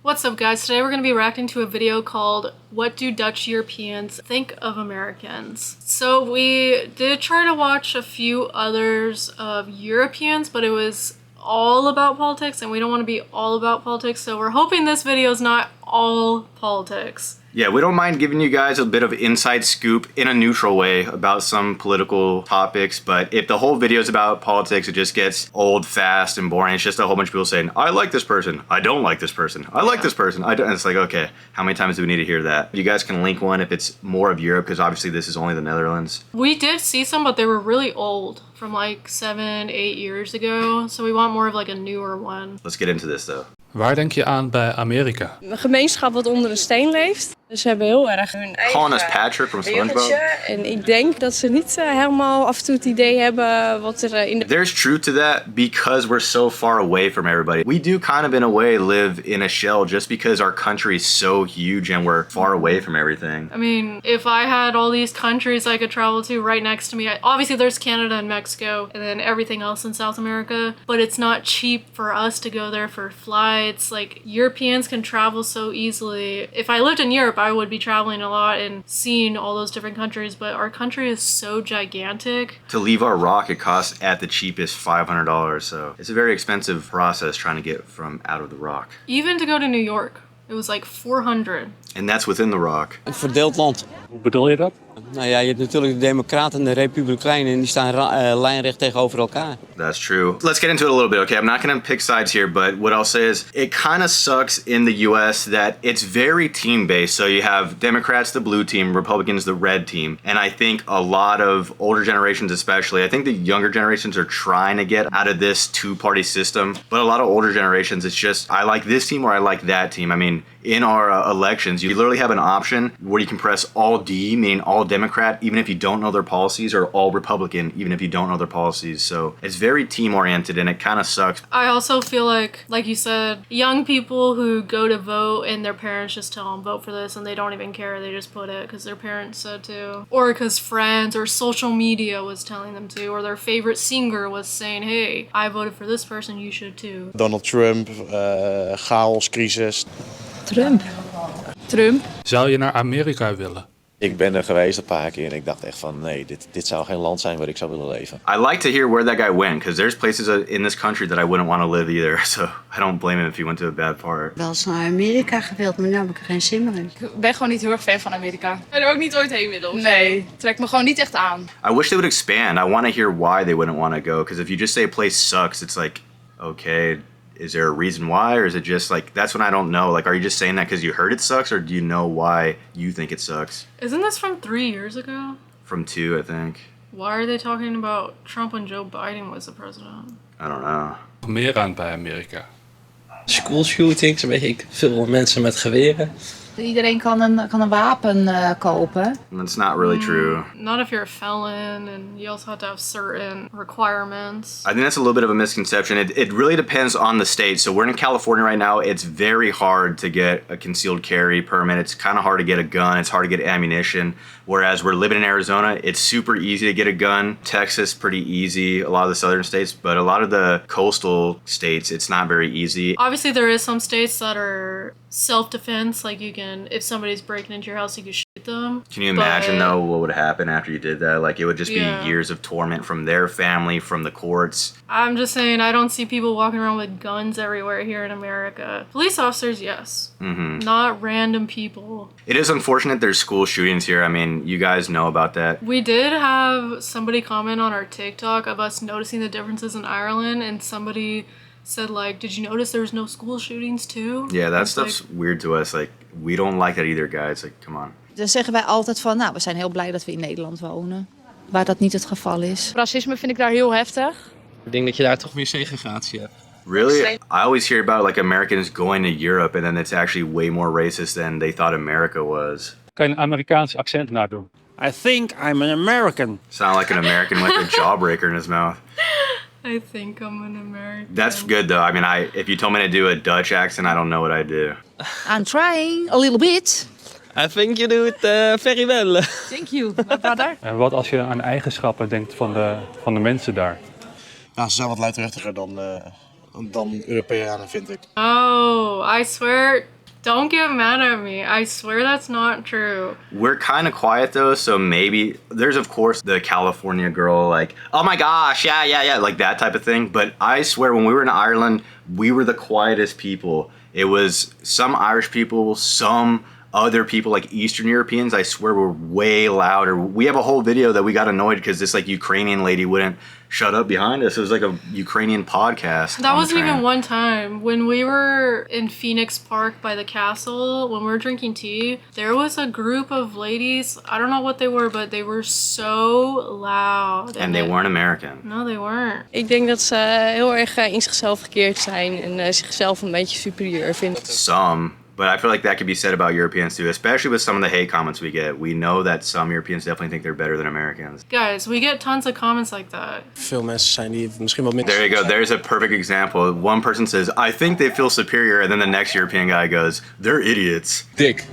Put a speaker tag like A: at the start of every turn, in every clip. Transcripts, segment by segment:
A: What's up guys, today we're going to be reacting to a video called What Do Dutch Europeans Think of Americans? So we did try to watch a few others of Europeans, but it was all about politics and we don't want to be all about politics, so we're hoping this video is not all politics.
B: Yeah, we don't mind giving you guys a bit of inside scoop in a neutral way about some political topics, but if the whole video is about politics, it just gets old, fast, and boring. It's just a whole bunch of people saying, I like this person, I don't like this person, I like this person, I don't. And it's like, okay, how many times do we need to hear that? You guys can link one if it's more of Europe, because obviously this is only the Netherlands.
A: We did see some, but they were really old, from like 7-8 years ago, so we want more of like a newer one.
B: Let's get into this though.
C: Waar denk je aan bij Amerika?
D: Een gemeenschap wat onder een steen leeft. Dus ze hebben heel erg hun
B: Calling us
D: eigen
B: Patrick from
D: wereldje.
B: SpongeBob.
D: En ik denk dat ze niet helemaal af en toe het idee hebben wat er in de...
B: There's truth to that because we're so far away from everybody. We do kind of in a way live in a shell just because our country is so huge and we're far away from everything.
A: I mean, if I had all these countries I could travel to right next to me, obviously there's Canada and Mexico and then everything else in South America, but it's not cheap for us to go there for flights. Like, Europeans can travel so easily. If I lived in Europe, I would be traveling a lot and seeing all those different countries, but our country is so gigantic.
B: To leave our rock, it costs at the cheapest $500, so it's a very expensive process trying to get from out of the rock.
A: Even to go to New York, it was like $400.
B: And that's within the rock.
E: Een verdeeld land.
C: Hoe bedoel je dat?
E: Nou ja, je hebt natuurlijk de Democraten en de Republikeinen en die staan lijnrecht tegenover elkaar.
B: That's true. Let's get into it a little bit, okay? I'm not gonna pick sides here, but what I'll say is it kind of sucks in the US that it's very team-based. So you have Democrats, the blue team, Republicans, the red team. And I think a lot of older generations especially, I think the younger generations are trying to get out of this two-party system. But a lot of older generations, it's just, I like this team or I like that team. I mean, in our elections, you literally have an option where you can press all D, meaning all Democrat, even if you don't know their policies, or all Republican, even if you don't know their policies. So it's very team-oriented and it kind of sucks.
A: I also feel like you said, young people who go to vote and their parents just tell them vote for this and they don't even care, they just put it because their parents said to, or because friends or social media was telling them to, or their favorite singer was saying, hey, I voted for this person, you should too.
F: Donald Trump, chaos, crisis.
D: Trump.
C: Zou je naar Amerika willen?
F: Ik ben er geweest een paar keer en ik dacht echt van nee, dit zou geen land zijn waar ik zou willen leven.
B: I like to hear where that guy went, because there's places in this country that I wouldn't want to live either. So I don't blame him if he went to a bad part.
G: Wel eens naar Amerika gewild, maar nu heb ik er geen zin meer in.
H: Ik ben gewoon niet heel erg fan van Amerika.
D: Ik ben er ook niet ooit heen willen.
H: Nee, trekt me gewoon niet echt aan.
B: I wish they would expand. I want to hear why they wouldn't want to go, because if you just say a place sucks, it's like, okay, is there a reason why, or is it just like, that's when I don't know. Like, are you just saying that because you heard it sucks, or do you know why you think it sucks?
A: Isn't this from 3 years ago?
B: From 2, I think.
A: Why are they talking about Trump when Joe Biden was the president?
B: I don't know.
C: Nog meer aan bij Amerika?
I: Schoolshootings, weet ik, veel mensen met geweren.
G: Iedereen kan een wapen kopen.
B: That's not really true.
A: Not if you're a felon, and you also have to have certain requirements.
B: I think that's a little bit of a misconception. It really depends on the state. So we're in California right now. It's very hard to get a concealed carry permit. It's kind of hard to get a gun. It's hard to get ammunition. Whereas we're living in Arizona, it's super easy to get a gun. Texas, pretty easy. A lot of the southern states, but a lot of the coastal states, it's not very easy.
A: Obviously, there is some states that are self-defense, like you can, if somebody's breaking into your house, you can shoot them.
B: Can you imagine though what would happen after you did that? Like, it would just be years of torment from their family, from the courts.
A: I'm just saying, I don't see people walking around with guns everywhere here in America. Police officers, yes. Not random people.
B: It is unfortunate there's school shootings here. I mean, you guys know about that.
A: We did have somebody comment on our TikTok of us noticing the differences in Ireland, and somebody said, like, did you notice there was no school shootings too?
B: Yeah, that stuff's weird to us. Like, we don't like that either, guys. Like, come on.
G: Dan zeggen wij altijd van, nou, we zijn heel blij dat we in Nederland wonen. Waar dat niet het geval is.
H: Racisme vind ik daar heel heftig.
I: Ik denk dat je daar toch meer segregatie hebt.
B: Really? I always hear about like Americans going to Europe and then it's actually way more racist than they thought America was.
C: Kan je een Amerikaans accent nadoen?
E: I think I'm an American.
B: Sound like an American with a jawbreaker in his mouth.
A: I think I'm an American.
B: That's good though. I mean, if you told me to do a Dutch accent, I don't know what I'd do.
G: I'm trying, a little bit.
I: I think you do it very well.
G: Thank you, my brother.
C: En wat als je aan eigenschappen denkt van de mensen daar?
F: Nou, ze zijn wat luidruchtiger
J: dan Europeanen, vind ik.
A: Oh, I swear, don't get mad at me. I swear that's not true.
B: We're kind of quiet though, so maybe there's of course the California girl like, oh my gosh, yeah, like that type of thing. But I swear when we were in Ireland, we were the quietest people. It was some Irish people, some other people like Eastern Europeans, I swear were way louder. We have a whole video that we got annoyed because this like Ukrainian lady wouldn't shut up behind us. It was like a Ukrainian podcast.
A: That wasn't even one time. When we were in Phoenix Park by the castle, when we were drinking tea, there was a group of ladies, I don't know what they were, but they were so loud.
B: And they weren't American.
A: No, they weren't.
D: Ik denk dat ze heel erg in zichzelf gekeerd zijn en zichzelf een beetje superieur vinden.
B: Some. But I feel like that could be said about Europeans too, especially with some of the hate comments we get. We know that some Europeans definitely think they're better than Americans.
A: Guys, we get tons of comments like that.
J: Veel mensen zijn die misschien wat minder...
B: There you go. There's a perfect example. One person says, I think they feel superior, and then the next European guy goes, they're idiots.
K: Dik.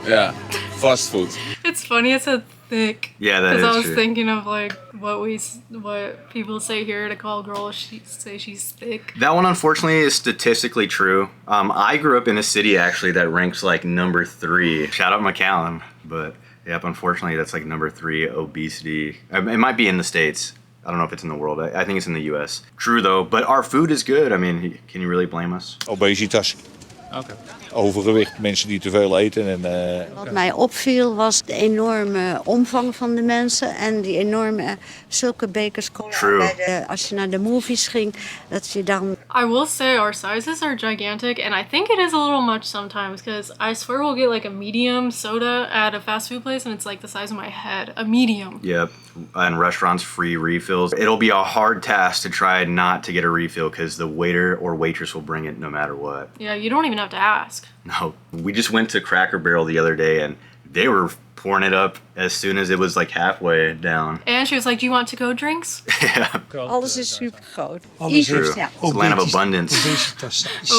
K: Ja, fast food.
A: It's funny it said thick.
B: Yeah, that is
A: Because I was
B: true.
A: thinking of like what people say here to call girls, say she's thick.
B: That one, unfortunately, is statistically true. I grew up in a city, actually, that ranks like number 3. Shout out McAllen. But, yep, unfortunately, that's like number 3 obesity. It might be in the States. I don't know if it's in the world. I think it's in the U.S. True, though. But our food is good. I mean, can you really blame us?
F: Obesitas.
C: Oké.
F: Overgewicht, mensen die te veel eten. En,
L: Wat mij opviel was de enorme omvang van de mensen en die enorme zulke bekers cola als je naar de movies ging, dat je dan...
A: I will say our sizes are gigantic, and I think it is a little much sometimes, because I swear we'll get like a medium soda at a fast food place and it's like the size of my head. A medium.
B: Yep. And restaurants, free refills. It'll be a hard task to try not to get a refill because the waiter or waitress will bring it no matter what.
A: Yeah, you don't even have to ask.
B: No. We just went to Cracker Barrel the other day and they were pouring it up as soon as it was like halfway down.
A: And she was like, do you want to-go drinks?
B: Yeah.
L: Alles is super groot.
B: True. It's a land of abundance.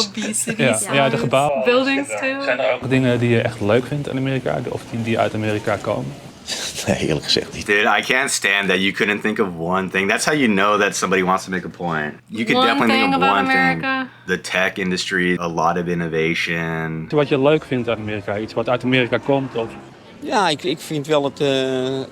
A: Obesity.
C: Ja, de gebouwen.
A: Buildings too.
C: Zijn er ook dingen die je echt leuk vindt in Amerika? Of die uit Amerika komen?
F: Nee, eerlijk gezegd niet.
B: Dude, I can't stand that you couldn't think of one thing. That's how you know that somebody wants to make a point. You could definitely think of one thing. The tech industry, a lot of innovation.
C: Wat je leuk vindt uit Amerika? Iets wat uit Amerika komt? Of...
E: Ja, ik vind wel de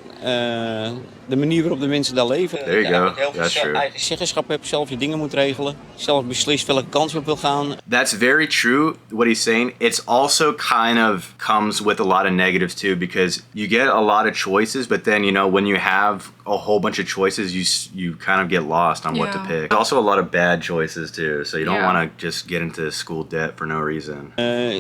E: manier waarop de mensen daar leven.
B: There you go.
E: Heel
B: That's
E: veel
B: true.
E: eigen zeggenschap hebt, zelf je dingen moet regelen. Zelf beslist welke kant je op wil gaan.
B: That's very true, what he's saying. It's also kind of comes with a lot of negatives too, because you get a lot of choices, but then, you know, when you have a whole bunch of choices, you kind of get lost on what to pick. There's also a lot of bad choices too, so you don't want to just get into school debt for no reason.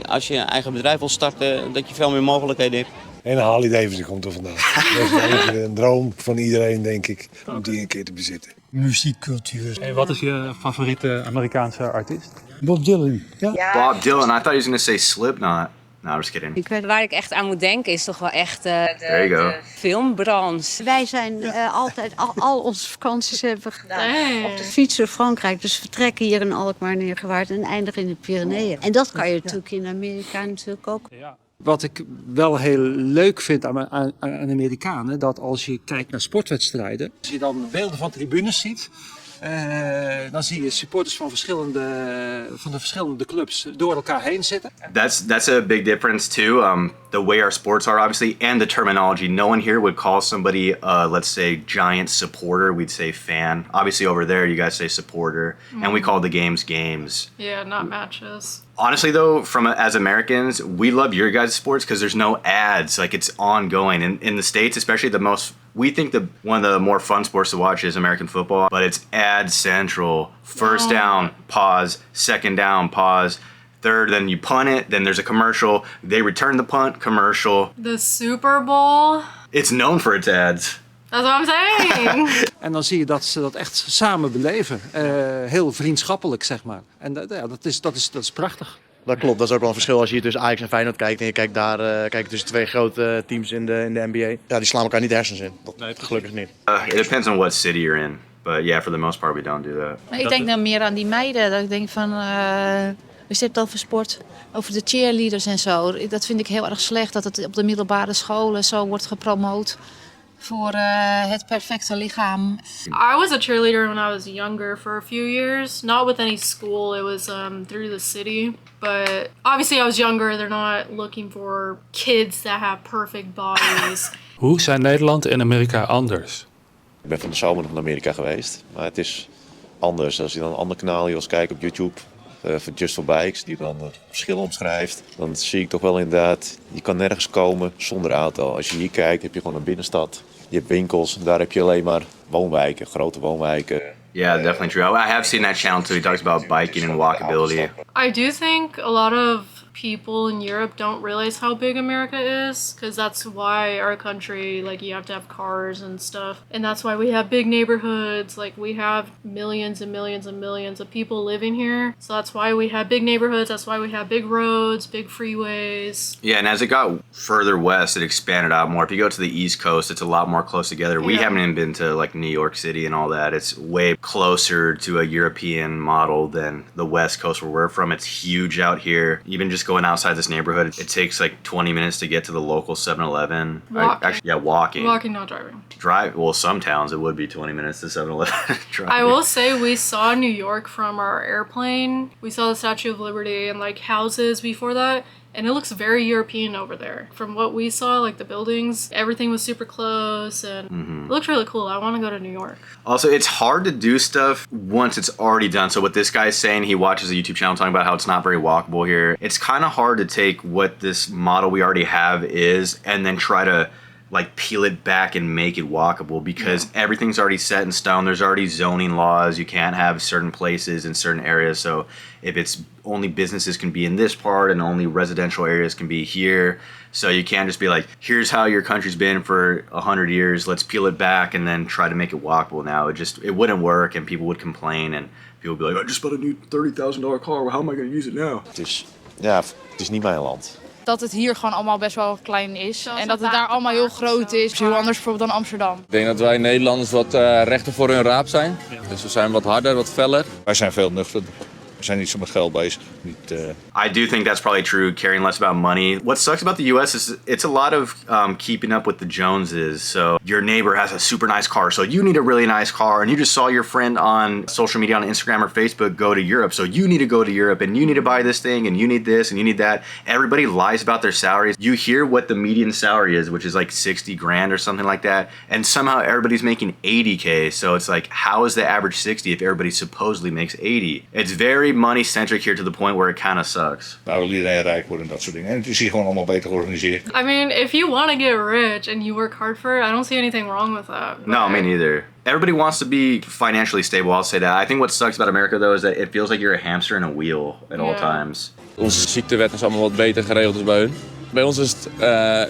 E: Als je eigen bedrijf wil starten, dat je veel meer mogelijkheden hebt.
J: En Harley Davidson komt er vandaan. Dat is een droom van iedereen, denk ik, om die een keer te bezitten. Muziekcultuur.
C: En wat is je favoriete Amerikaanse artiest?
J: Bob Dylan. Ja?
B: Bob Dylan, I thought he was going to say Slipknot. No, I'm just kidding.
M: Ik weet waar ik echt aan moet denken is toch wel echt
B: de
M: filmbranche.
L: Wij zijn altijd, al onze vakanties hebben we gedaan op de fiets door Frankrijk. Dus we vertrekken hier in Alkmaar neergewaard en eindigen in de Pyreneeën. En dat kan je natuurlijk in Amerika natuurlijk ook.
C: Ja.
N: Wat ik wel heel leuk vind aan Amerikanen, dat als je kijkt naar sportwedstrijden, als je dan beelden van tribunes ziet, dan zie je supporters van de verschillende clubs door elkaar heen zitten.
B: That's a big difference too. The way our sports are, obviously, and the terminology. No one here would call somebody, let's say, giant supporter. We'd say fan. Obviously, over there, you guys say supporter, and we call the games.
A: Yeah, not matches.
B: Honestly, though, as Americans, we love your guys' sports because there's no ads. Like, it's ongoing. In the States, especially, we think one of the more fun sports to watch is American football, but it's ad central. First down, pause. Second down, pause. Third, then you punt it, then there's a commercial. They return the punt, commercial.
A: The Super Bowl.
B: It's known for its ads.
A: That's what I'm saying.
N: En dan zie je dat ze dat echt samen beleven. Heel vriendschappelijk, zeg maar. En dat is prachtig.
O: Dat klopt, dat is ook wel een verschil als je hier tussen Ajax en Feyenoord kijkt. En je kijkt daar tussen twee grote teams in de NBA. Ja, die slaan elkaar niet de hersens in. Gelukkig niet.
B: It depends on what city you're in. But yeah, for the most part we don't do that.
G: Maar ik denk dan meer aan die meiden. Dat ik denk van, we zitten het over sport, over de cheerleaders en zo. Dat vind ik heel erg slecht dat het op de middelbare scholen zo wordt gepromoot. voor het perfecte lichaam.
A: I was a cheerleader when I was younger for a few years. Not with any school, it was through the city. But obviously I was younger, they're not looking for kids that have perfect bodies.
C: Hoe zijn Nederland en Amerika anders?
F: Ik ben van de zomer nog naar Amerika geweest, maar het is anders. Als je dan een ander kanaal hier als kijkt op YouTube, van Just for Bikes, die dan het verschil omschrijft, dan zie ik toch wel inderdaad, je kan nergens komen zonder auto. Als je hier kijkt, heb je gewoon een binnenstad, je hebt winkels, daar heb je alleen maar woonwijken, grote woonwijken.
B: Yeah, definitely true. I have seen that channel too. He talks about biking and walkability.
A: I do think a lot of people in Europe don't realize how big America is, because that's why our country, like, you have to have cars and stuff, and that's why we have big neighborhoods. Like, we have millions and millions and millions of people living here, so that's why we have big neighborhoods, that's why we have big roads, big freeways.
B: Yeah, and as it got further west, it expanded out more. If you go to the East Coast, it's a lot more close together. We haven't even been to like New York City and all that. It's way closer to a European model than the West Coast where we're from. It's huge out here. Even just going outside this neighborhood, it takes like 20 minutes to get to the local 7-Eleven. Walking.
A: Walking, not driving.
B: Well, some towns it would be 20 minutes to 7-Eleven.
A: I will say we saw New York from our airplane. We saw the Statue of Liberty and like houses before that. And it looks very European over there. From what we saw, like the buildings, everything was super close and it looks really cool. I want to go to New York.
B: Also, it's hard to do stuff once it's already done. So what this guy's saying, he watches a YouTube channel talking about how it's not very walkable here. It's kind of hard to take what this model we already have is and then try to like peel it back and make it walkable, because everything's already set in stone. There's already zoning laws. You can't have certain places in certain areas. So if it's only businesses can be in this part and only residential areas can be here. So you can't just be like, here's how your country's been for 100 years. Let's peel it back and then try to make it walkable now. It wouldn't work and people would complain and people would be like, I just bought a new $30,000 car. How am I going to use it now?
F: Het is niet mijn land.
H: Dat het hier gewoon allemaal best wel klein is. En dat het daar allemaal heel groot is. Heel anders bijvoorbeeld dan Amsterdam.
K: Ik denk dat wij Nederlanders wat rechter voor hun raap zijn. Dus we zijn wat harder, wat feller.
P: Wij zijn veel nuchterder. We zijn niet zo met geld bezig.
B: I do think that's probably true, caring less about money. What sucks about the US is it's a lot of keeping up with the Joneses. So your neighbor has a super nice car, so you need a really nice car. And you just saw your friend on social media, on Instagram or Facebook, go to Europe. So you need to go to Europe and you need to buy this thing and you need this and you need that. Everybody lies about their salaries. You hear what the median salary is, which is like 60 grand or something like that. And somehow everybody's making 80K. So it's like, how is the average 60 if everybody supposedly makes 80? It's very money centric here to the point where it kind of sucks.
P: Nou wil iedereen rijk worden en dat soort dingen. En het is hier gewoon allemaal beter georganiseerd.
A: I mean, if you want to get rich and you work hard for it, I don't see anything wrong with that.
B: No, me neither. Everybody wants to be financially stable, I'll say that. I think what sucks about America though is that it feels like you're a hamster in a wheel at all times.
K: Onze ziektewet is allemaal wat beter geregeld dan bij hun. Bij ons is het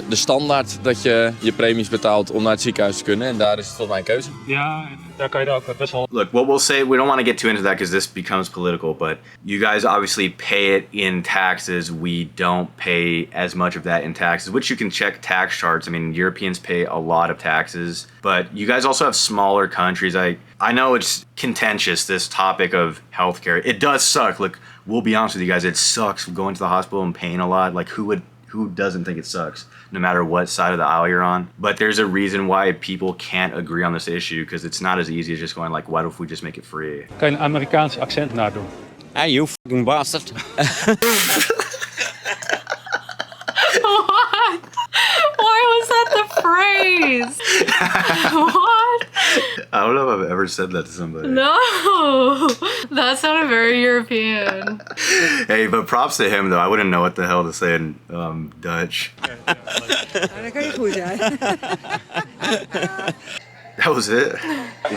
K: de standaard dat je je premies betaalt om naar het ziekenhuis te kunnen. En daar is het volgens mij een keuze.
C: Ja, daar kan je er ook best wel...
B: Look, what we'll say, we don't want to get too into that because this becomes political, but you guys obviously pay it in taxes. We don't pay as much of that in taxes, which you can check tax charts. I mean, Europeans pay a lot of taxes, but you guys also have smaller countries. I know it's contentious, this topic of healthcare. It does suck. Look, we'll be honest with you guys, it sucks going to the hospital and paying a lot. Like, who doesn't think it sucks, no matter what side of the aisle you're on? But there's a reason why people can't agree on this issue, because it's not as easy as just going like, what if we just make it free?
C: Kan je een Amerikaans accent nadoen?
E: Hey, you fucking bastard.
A: What? Why was that the phrase? What?
B: I don't know if I've ever said that to somebody.
A: No, that sounded very European.
B: Hey, but props to him though. I wouldn't know what the hell to say in Dutch.
Q: Dat kan je goed, ja.
B: That was it.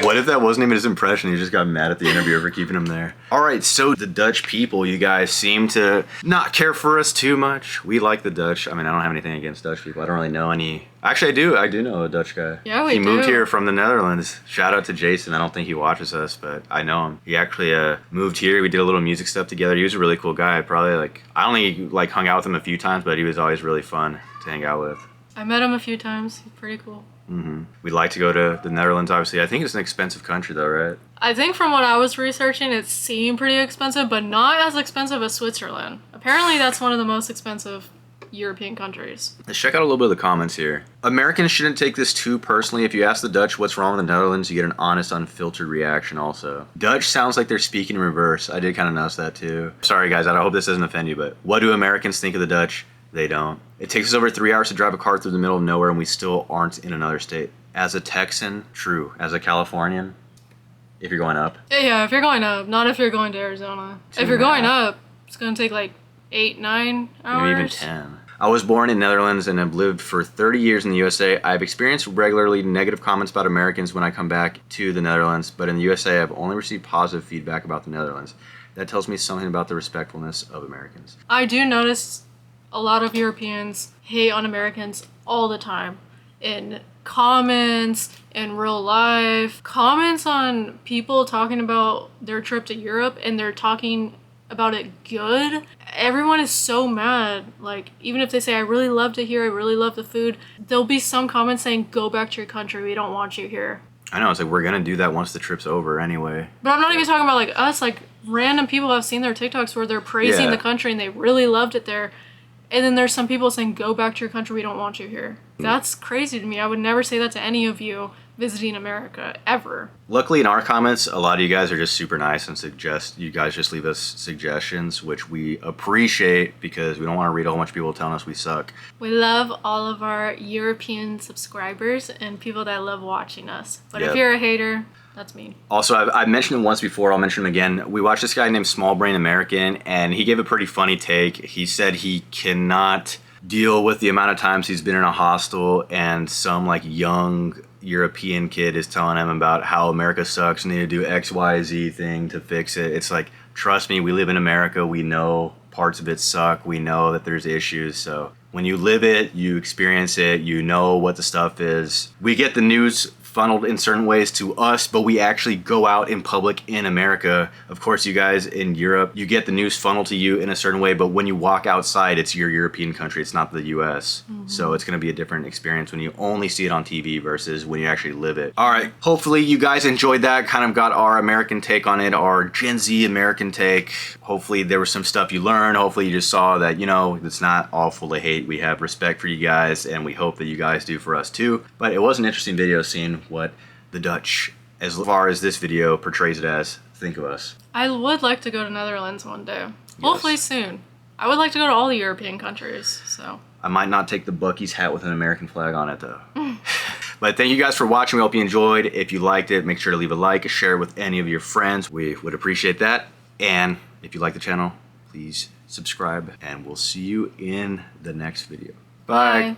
B: What if that wasn't even his impression? He just got mad at the interviewer for keeping him there. All right, so the Dutch people, you guys seem to not care for us too much. We like the Dutch. I mean, I don't have anything against Dutch people. I don't really know any. Actually, I do. I do know a Dutch guy.
A: Yeah,
B: He moved here from the Netherlands. Shout out to Jason. I don't think he watches us, but I know him. He actually moved here. We did a little music stuff together. He was a really cool guy. I only hung out with him a few times, but he was always really fun to hang out with.
A: I met him a few times. He's pretty cool.
B: We'd like to go to the Netherlands, obviously. I think it's an expensive country, though, right?
A: I think from what I was researching, it seemed pretty expensive, but not as expensive as Switzerland. Apparently, that's one of the most expensive European countries.
B: Let's check out a little bit of the comments here. Americans shouldn't take this too personally. If you ask the Dutch what's wrong with the Netherlands, you get an honest, unfiltered reaction also. Dutch sounds like they're speaking in reverse. I did kind of notice that too. Sorry guys, I hope this doesn't offend you, but what do Americans think of the Dutch? They don't. It takes us over 3 hours to drive a car through the middle of nowhere and we still aren't in another state. As a Texan, true. As a Californian, if you're going up.
A: Yeah, if you're going up, not if you're going to Arizona. If you're going up, it's gonna take like 8-9 hours.
B: Maybe even 10. I was born in Netherlands and have lived for 30 years in the USA. I've experienced regularly negative comments about Americans when I come back to the Netherlands, but in the USA I've only received positive feedback about the Netherlands. That tells me something about the respectfulness of Americans.
A: I do notice a lot of Europeans hate on Americans all the time. In comments, in real life, comments on people talking about their trip to Europe and they're talking about it good. Everyone is so mad. Like, even if they say, I really loved it here, I really love the food, there'll be some comments saying, go back to your country, we don't want you here.
B: I know, it's like we're gonna do that once the trip's over anyway.
A: But I'm not even talking about like us, like random people have seen their TikToks where they're praising the country and they really loved it there. And then there's some people saying, go back to your country, we don't want you here. That's crazy to me. I would never say that to any of you visiting America, ever.
B: Luckily in our comments, a lot of you guys are just super nice and you guys just leave us suggestions, which we appreciate because we don't want to read a whole bunch of people telling us we suck.
A: We love all of our European subscribers and people that love watching us. But if you're a hater, that's mean.
B: Also, I've mentioned him once before, I'll mention him again. We watched this guy named Small Brain American, and he gave a pretty funny take. He said he cannot deal with the amount of times he's been in a hostel and some like young European kid is telling him about how America sucks and they need to do XYZ thing to fix it. It's like, trust me, we live in America. We know parts of it suck. We know that there's issues. So when you live it, you experience it, you know what the stuff is. We get the news funneled in certain ways to us, but we actually go out in public in America. Of course, you guys in Europe, you get the news funneled to you in a certain way, but when you walk outside, it's your European country, it's not the US. So it's gonna be a different experience when you only see it on TV versus when you actually live it. All right, hopefully you guys enjoyed that, kind of got our American take on it, our Gen Z American take. Hopefully there was some stuff you learned. Hopefully you just saw that, you know, it's not all full of hate. We have respect for you guys and we hope that you guys do for us too. But it was an interesting video seeing what the Dutch, as far as this video portrays it as, think of us.
A: I would like to go to Netherlands one day. Hopefully soon. I would like to go to all the European countries, so.
B: I might not take the Buc-ee's hat with an American flag on it though. But thank you guys for watching. We hope you enjoyed. If you liked it, make sure to leave a like, share it with any of your friends. We would appreciate that. And if you like the channel, please subscribe and we'll see you in the next video. Bye.
A: Bye.